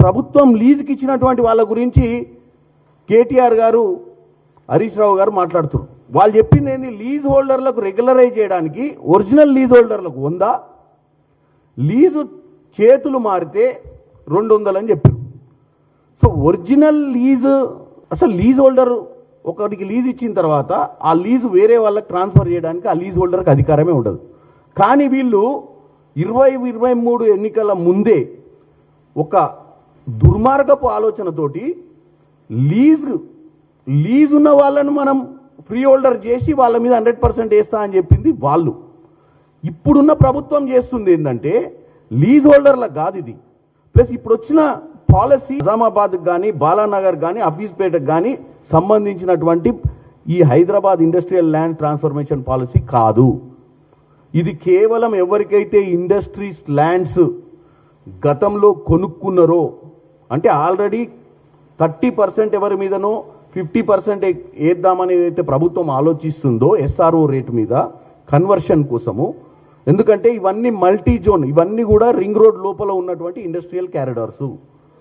ప్రభుత్వం లీజుకి ఇచ్చినటువంటి వాళ్ళ గురించి కేటీఆర్ గారు హరీష్ రావు గారు మాట్లాడుతున్నారు. వాళ్ళు చెప్పింది ఏంది, లీజ్ హోల్డర్లకు రెగ్యులరైజ్ చేయడానికి ఒరిజినల్ లీజ్ హోల్డర్లకు 100, లీజు చేతులు మారితే 200 అని చెప్పారు. సో ఒరిజినల్ లీజు, అసలు లీజ్ హోల్డర్ ఒకరికి లీజ్ ఇచ్చిన తర్వాత ఆ లీజు వేరే వాళ్ళకి ట్రాన్స్ఫర్ చేయడానికి ఆ లీజ్ హోల్డర్కి అధికారమే ఉండదు. కానీ వీళ్ళు 2023 ఎన్నికల ముందే ఒక దుర్మార్గపు ఆలోచనతోటి లీజ్ ఉన్న వాళ్ళను మనం ఫ్రీ హోల్డర్ చేసి వాళ్ళ మీద 100% వేస్తా అని చెప్పింది వాళ్ళు. ఇప్పుడున్న ప్రభుత్వం చేస్తుంది ఏంటంటే లీజ్ హోల్డర్లకు కాదు ఇది. ప్లస్ ఇప్పుడు వచ్చిన పాలసీ నిజామాబాద్కి కానీ బాలానగర్ కానీ హఫీజ్పేటకు కానీ సంబంధించినటువంటి ఈ Hyderabad industrial land transformation policy కాదు. ఇది కేవలం ఎవరికైతే ఇండస్ట్రీస్ ల్యాండ్స్ గతంలో కొనుక్కున్నారో, అంటే ఆల్రెడీ 30% ఎవరి మీదనో 50% వేద్దామని అయితే ప్రభుత్వం ఆలోచిస్తుందో ఎస్ఆర్ఓ రేటు మీద కన్వర్షన్ కోసము. ఎందుకంటే ఇవన్నీ మల్టీ జోన్, ఇవన్నీ కూడా రింగ్ రోడ్ లోపల ఉన్నటువంటి ఇండస్ట్రియల్ క్యారిడార్సు.